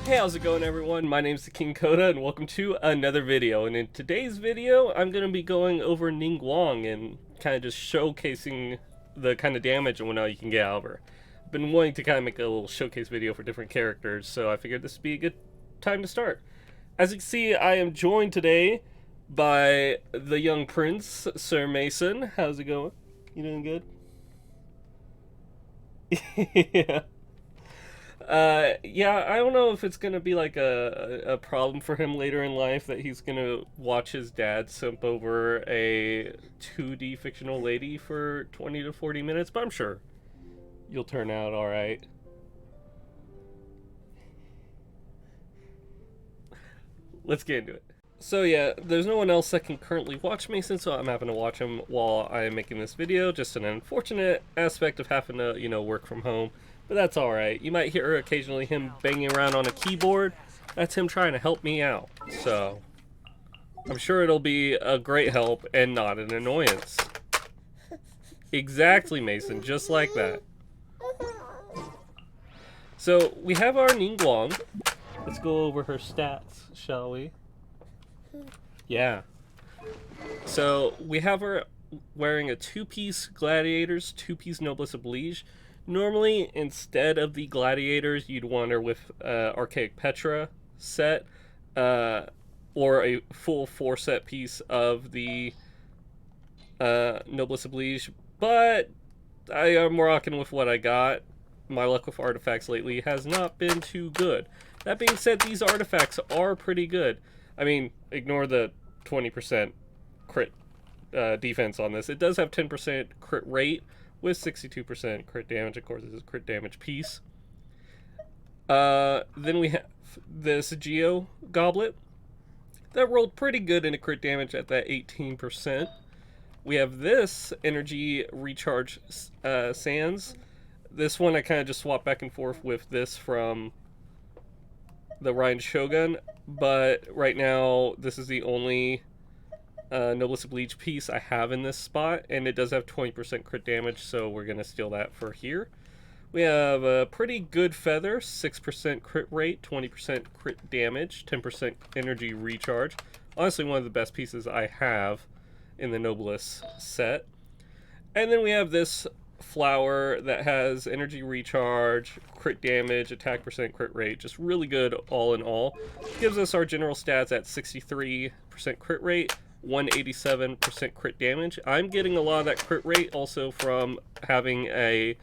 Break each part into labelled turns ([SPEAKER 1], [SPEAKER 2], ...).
[SPEAKER 1] Hey, how's it going everyone? My name's the King Coda and welcome to another video. And in today's video, I'm going to be going over Ningguang and kind of just showcasing the kind of damage and whatnot you can get out of her. I've been wanting to kind of make a little showcase video for different characters, so I figured this would be a good time to start. As you can see, I am joined today by the young prince, Sir Mason. How's it going? You doing good? Yeah. Yeah, I don't know if it's gonna be like a problem for him later in life that he's gonna watch his dad simp over a 2D fictional lady for 20 to 40 minutes, but I'm sure you'll turn out alright. Let's get into it. So yeah, there's no one else that can currently watch Mason, so I'm having to watch him while I'm making this video. Just an unfortunate aspect of having to, work from home. But that's alright. You might hear occasionally him banging around on a keyboard. That's him trying to help me out. So, I'm sure it'll be a great help and not an annoyance. Exactly, Mason, just like that. So, we have our Ningguang. Let's go over her stats, shall we? Yeah. So, we have her wearing a two-piece Gladiators, two-piece Noblesse Oblige. Normally, instead of the Gladiators, you'd want her with Archaic Petra set, or a full 4-set piece of the Noblesse Oblige, but I am rocking with what I got. My luck with artifacts lately has not been too good. That being said, these artifacts are pretty good. I mean, ignore the 20% crit defense on this. It does have 10% crit rate, with 62% crit damage. Of course, this is a crit damage piece. Then we have this Geo Goblet. That rolled pretty good in a crit damage at that 18%. We have this Energy Recharge Sands. This one I kind of just swapped back and forth with this from the Ryan Shogun. But right now, this is the only Noblesse Oblige piece I have in this spot, and it does have 20% crit damage, so we're going to steal that for here. We have a pretty good feather, 6% crit rate, 20% crit damage, 10% energy recharge. Honestly, one of the best pieces I have in the Noblesse set. And then we have this flower that has energy recharge, crit damage, attack percent, crit rate. Just really good all in all. Gives us our general stats at 63% crit rate, 187% crit damage. I'm getting a lot of that crit rate also from having a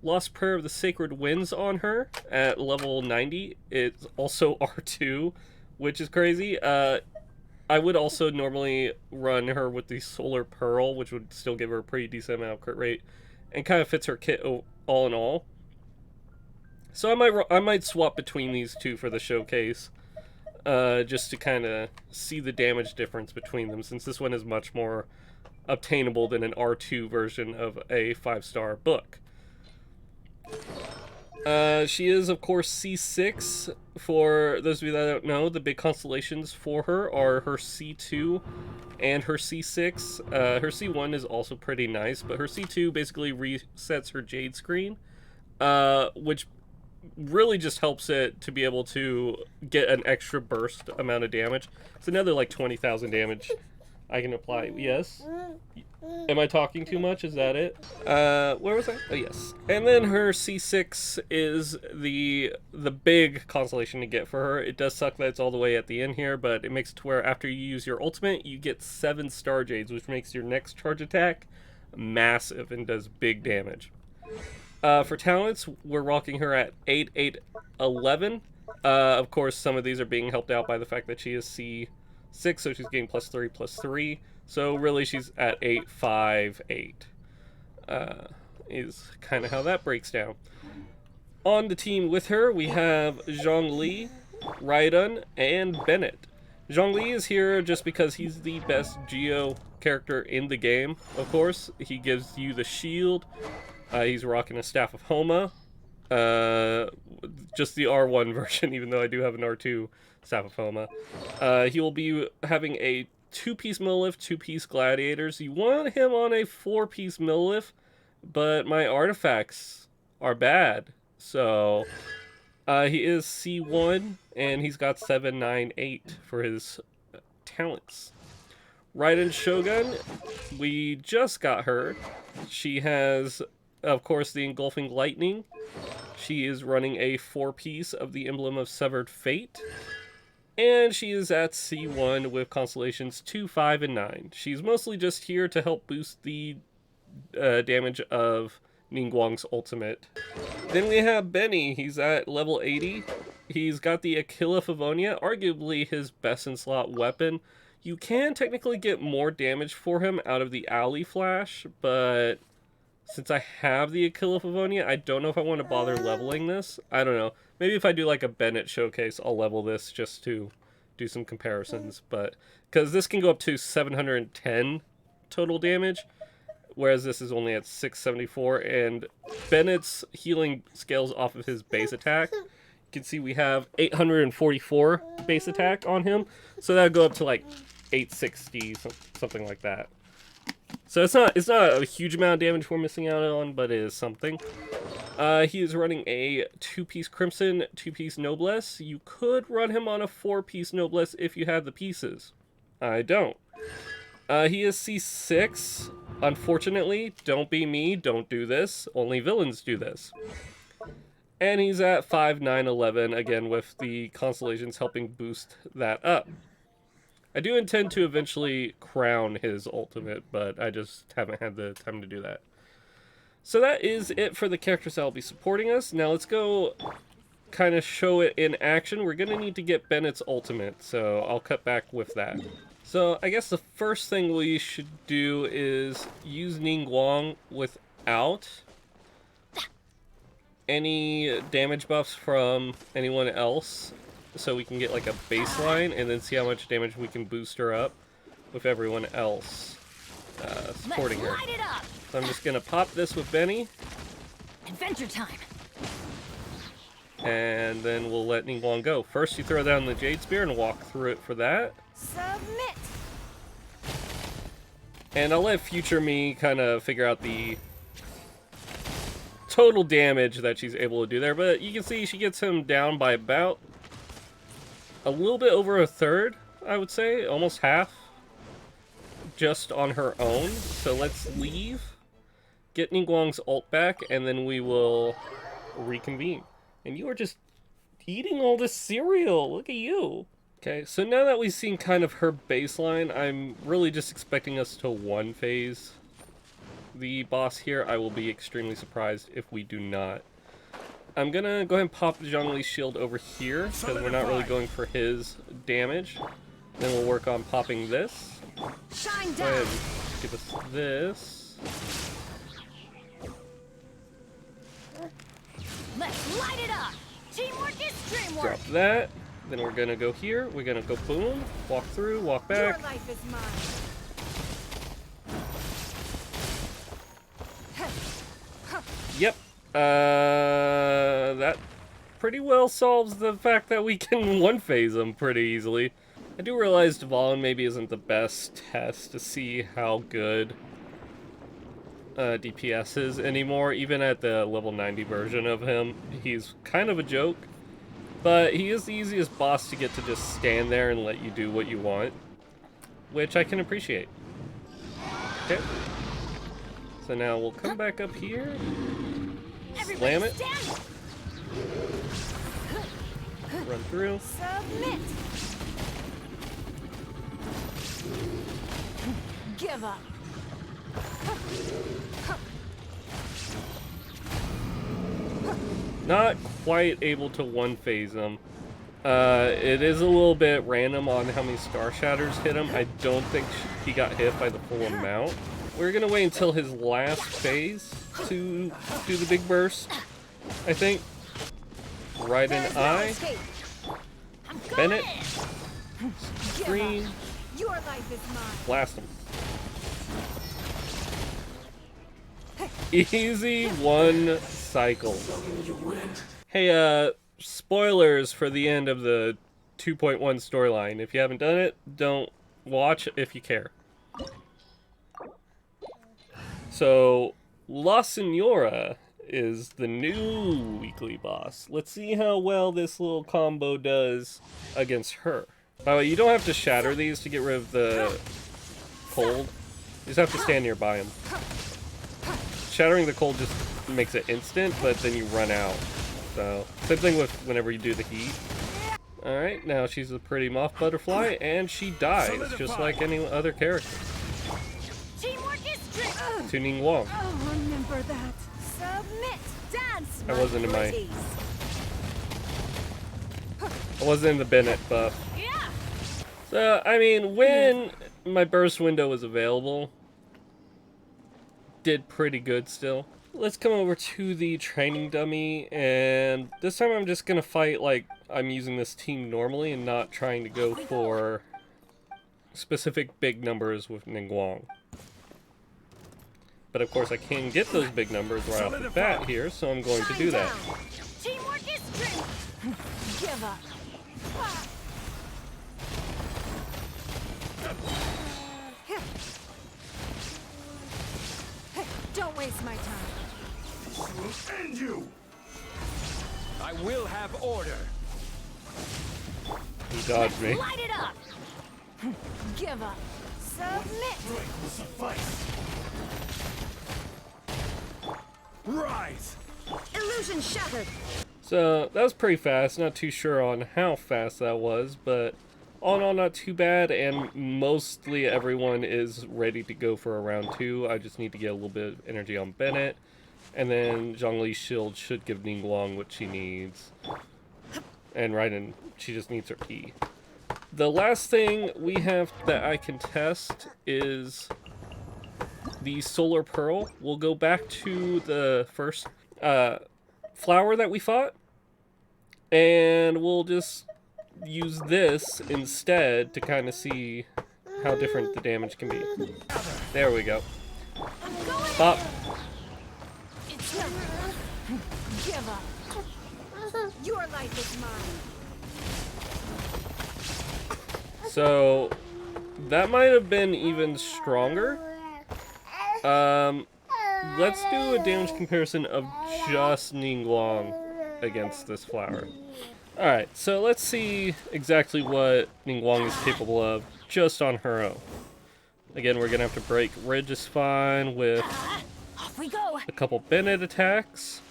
[SPEAKER 1] Lost Prayer of the Sacred Winds on her at level 90. It's also R2, which is crazy. I would also normally run her with the Solar Pearl, which would still give her a pretty decent amount of crit rate, and kind of fits her kit all in all. So I might swap between these two for the showcase. Just to kind of see the damage difference between them, since this one is much more obtainable than an R2 version of a 5-star book. She is, of course, C6. For those of you that don't know, the big constellations for her are her C2 and her C6. Her C1 is also pretty nice, but her C2 basically resets her Jade screen, which really just helps it to be able to get an extra burst amount of damage. It's another like 20,000 damage I can apply. Yes? Am I talking too much? Is that it? Where was I? Oh, yes. And then her C6 is the big constellation to get for her. It does suck that it's all the way at the end here, but it makes it to where after you use your ultimate, you get 7 Star Jades, which makes your next charge attack massive and does big damage. For talents, we're rocking her at 8, 8, 11. Of course, some of these are being helped out by the fact that she is C6, so she's getting +3, +3. So really, she's at 8, 5, 8. Is kind of how that breaks down. On the team with her, we have Zhongli, Raiden, and Bennett. Zhongli is here just because he's the best Geo character in the game, of course. He gives you the shield. He's rocking a Staff of Homa. Just the R1 version, even though I do have an R2 Staff of Homa. He will be having a 2-piece Millilith, 2-piece Gladiators. You want him on a 4-piece Millilith, but my artifacts are bad. So He is C1, and he's got 798 for his talents. Raiden Shogun, we just got her. She has, of course, the Engulfing Lightning. She is running a 4-piece of the Emblem of Severed Fate. And she is at C1 with constellations 2, 5, and 9. She's mostly just here to help boost the damage of Ningguang's ultimate. Then we have Benny. He's at level 80. He's got the Aquila Favonia, arguably his best in slot weapon. You can technically get more damage for him out of the Alley Flash, but since I have the Aquila Favonia, I don't know if I want to bother leveling this. I don't know. Maybe if I do like a Bennett showcase, I'll level this just to do some comparisons. But because this can go up to 710 total damage, whereas this is only at 674, and Bennett's healing scales off of his base attack. You can see we have 844 base attack on him, so that'll go up to like 860, something like that. So it's not a huge amount of damage we're missing out on, but it is something. He is running a 2-piece Crimson, 2-piece Noblesse. You could run him on a 4-piece Noblesse if you had the pieces. I don't. He is C6. Unfortunately, don't be me, don't do this. Only villains do this. And he's at 5, 9, 11, again with the constellations helping boost that up. I do intend to eventually crown his ultimate, but I just haven't had the time to do that. So that is it for the characters that will be supporting us. Now let's go kind of show it in action. We're going to need to get Bennett's ultimate, so I'll cut back with that. So I guess the first thing we should do is use Ningguang without any damage buffs from anyone else, so we can get like a baseline and then see how much damage we can boost her up with everyone else supporting her. So I'm just gonna pop this with Benny.
[SPEAKER 2] Adventure time.
[SPEAKER 1] And then we'll let Ningguang go. First you throw down the Jade Spear and walk through it for that.
[SPEAKER 2] Submit.
[SPEAKER 1] And I'll let future me kind of figure out the total damage that she's able to do there, but you can see she gets him down by about a little bit over a third, I would say, almost half, just on her own. So let's leave, get Ningguang's ult back, and then we will reconvene. And you are just eating all this cereal, look at you. Okay, so now that we've seen kind of her baseline, I'm really just expecting us to one-phase the boss here. I will be extremely surprised if we do not. I'm gonna go ahead and pop Zhongli's shield over here, because we're not really going for his damage. Then we'll work on popping this.
[SPEAKER 2] Shine
[SPEAKER 1] Go ahead
[SPEAKER 2] down.
[SPEAKER 1] and give us this.
[SPEAKER 2] Let's light it up. Teamwork is dreamwork.
[SPEAKER 1] Drop that. Then we're gonna go here. We're gonna go boom, walk through, walk back.
[SPEAKER 2] Your life is mine.
[SPEAKER 1] Yep. That pretty well solves the fact that we can one-phase them pretty easily. I do realize Dvalin maybe isn't the best test to see how good DPS is anymore. Even at the level 90 version of him, he's kind of a joke. But he is the easiest boss to get to just stand there and let you do what you want, which I can appreciate. Okay. So now we'll come back up here, slam it, run through.
[SPEAKER 2] Submit. Give up.
[SPEAKER 1] Not quite able to one-phase him. It is a little bit random on how many Star Shatters hit him. I don't think he got hit by the full amount. We're gonna wait until his last phase to do the big burst, I think. Right in eye. Bennett. Screen.
[SPEAKER 2] Your life is mine.
[SPEAKER 1] Blast him. Easy one cycle. Hey, spoilers for the end of the 2.1 storyline. If you haven't done it, don't watch if you care. So, La Senora is the new weekly boss. Let's see how well this little combo does against her. By the way, you don't have to shatter these to get rid of the cold. You just have to stand nearby him. Shattering the cold just makes it instant, but then you run out. So, same thing with whenever you do the heat. Alright, now she's a pretty moth butterfly, and she dies, just like any other character.
[SPEAKER 2] Teamwork is strength.
[SPEAKER 1] To Ningguang.
[SPEAKER 2] Oh, remember that. Submit. Dance.
[SPEAKER 1] I wasn't in my...
[SPEAKER 2] pretties.
[SPEAKER 1] I wasn't in the Bennett buff.
[SPEAKER 2] Yeah.
[SPEAKER 1] So, I mean, when my burst window was available, did pretty good still. Let's come over to the training dummy, and this time I'm just gonna fight like I'm using this team normally and not trying to go for specific big numbers with Ningguang. But of course I can get those big numbers right off the bat here, so I'm going to do that.
[SPEAKER 2] Teamwork is strength. Give up. Don't waste my time.
[SPEAKER 3] Will end you.
[SPEAKER 4] I will have order.
[SPEAKER 1] He dodged me.
[SPEAKER 2] Light it up. Give up. Submit.
[SPEAKER 3] Strength will suffice. Rise.
[SPEAKER 2] Illusion shattered.
[SPEAKER 1] So that was pretty fast. Not too sure on how fast that was, but all in all, not too bad. And mostly everyone is ready to go for a round 2. I just need to get a little bit of energy on Bennett. And then Zhongli's shield should give Ningguang what she needs. And Raiden, she just needs her E. The last thing we have that I can test is the Solar Pearl. We'll go back to the first flower that we fought. And we'll just use this instead to kind of see how different the damage can be. There we go. Pop.
[SPEAKER 2] Give up. Your life is mine.
[SPEAKER 1] So that might have been even stronger. Let's do a damage comparison of just Ningguang against this flower. Alright, so let's see exactly what Ningguang is capable of just on her own. Again, we're gonna have to break Registine with
[SPEAKER 2] Off we go.
[SPEAKER 1] a couple Bennett attacks.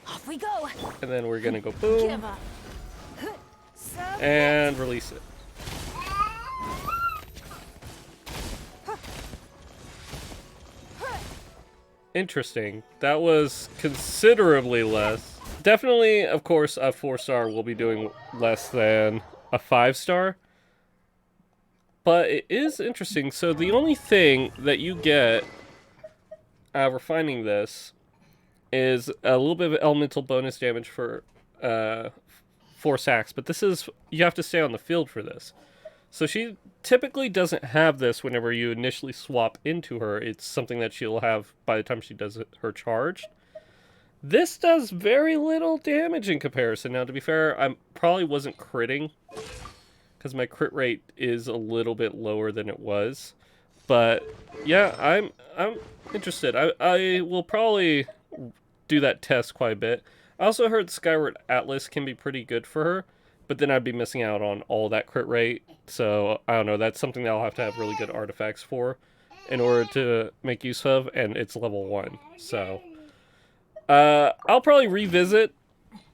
[SPEAKER 2] Off we go.
[SPEAKER 1] And then we're gonna go boom
[SPEAKER 2] Give up. Submit.
[SPEAKER 1] and release it. Interesting. That was considerably less. Definitely, of course, a 4-star will be doing less than a 5-star. But it is interesting. So the only thing that you get out of refining this is a little bit of elemental bonus damage for 4 sacks. But this is, you have to stay on the field for this. So she typically doesn't have this whenever you initially swap into her. It's something that she'll have by the time she does her charge. This does very little damage in comparison. Now, to be fair, I probably wasn't critting because my crit rate is a little bit lower than it was. But yeah, I'm interested. I will probably do that test quite a bit. I also heard Skyward Atlas can be pretty good for her. But then I'd be missing out on all that crit rate. So, I don't know. That's something that I'll have to have really good artifacts for in order to make use of. And it's level 1. So, I'll probably revisit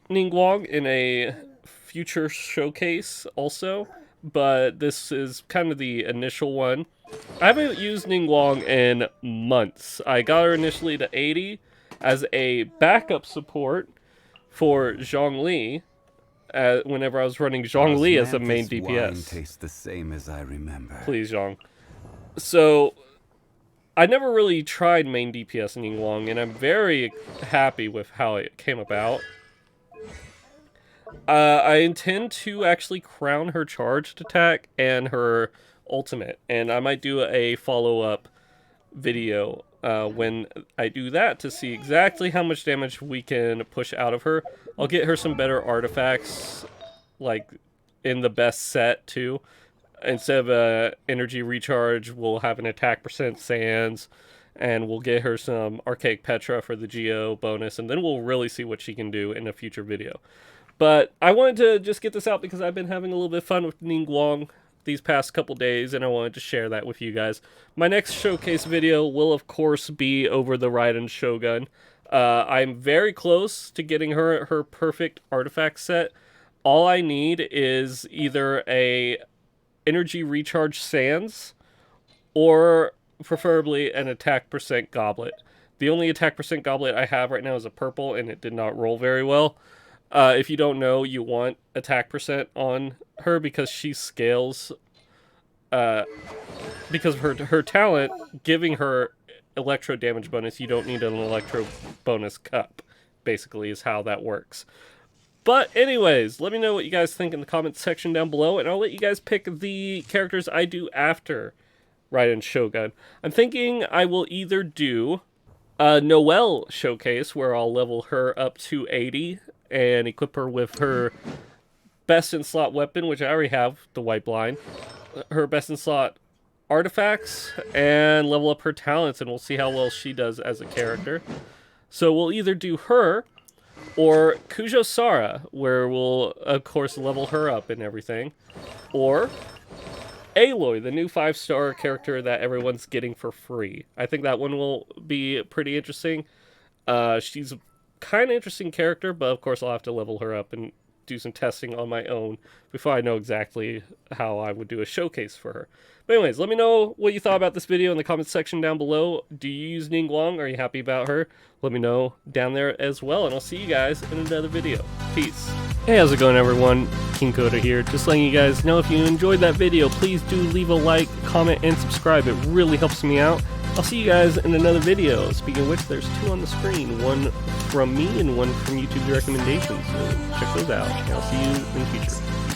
[SPEAKER 1] Ningguang in a future showcase also. But this is kind of the initial one. I haven't used Ningguang in months. I got her initially to 80 as a backup support for Zhongli. Whenever I was running Zhongli as a main DPS.
[SPEAKER 5] Wine tastes the same as I remember.
[SPEAKER 1] Please, Zhong. So, I never really tried main DPS in Ningguang, and I'm very happy with how it came about. I intend to actually crown her charged attack and her ultimate, and I might do a follow-up video when I do that to see exactly how much damage we can push out of her. I'll get her some better artifacts, like in the best set too, instead of a energy recharge, we'll have an attack percent Sans, and we'll get her some Archaic Petra for the Geo bonus, and then we'll really see what she can do in a future video. But I wanted to just get this out because I've been having a little bit of fun with Ningguang these past couple days, and I wanted to share that with you guys. My next showcase video will, of course, be over the Raiden Shogun. I'm very close to getting her perfect artifact set. All I need is either a energy recharge Sans, or preferably an attack percent goblet. The only attack percent goblet I have right now is a purple, and it did not roll very well. If you don't know, you want attack percent on her because she scales, because of her talent, giving her electro damage bonus. You don't need an electro bonus cup, basically, is how that works. But anyways, let me know what you guys think in the comments section down below, and I'll let you guys pick the characters I do after Raiden Shogun. I'm thinking I will either do a Noelle showcase, where I'll level her up to 80, and equip her with her best in slot weapon, which I already have, the White Blind, her best in slot artifacts, and level up her talents, and we'll see how well she does as a character. So we'll either do her or Kujo Sara, where we'll of course level her up and everything, or Aloy, the new 5-star character that everyone's getting for free. I think that one will be pretty interesting. She's kind of interesting character, but of course I'll have to level her up and do some testing on my own before I know exactly how I would do a showcase for her. But anyways, let me know what you thought about this video in the comments section down below. Do you use Ningguang? Are you happy about her? Let me know down there as well, and I'll see you guys in another video. Peace. Hey, how's it going, everyone? King Coda here. Just letting you guys know, if you enjoyed that video, please do leave a like, comment, and subscribe. It really helps me out. I'll see you guys in another video. Speaking of which, there's 2 on the screen. One from me and one from YouTube recommendations. So check those out. And I'll see you in the future.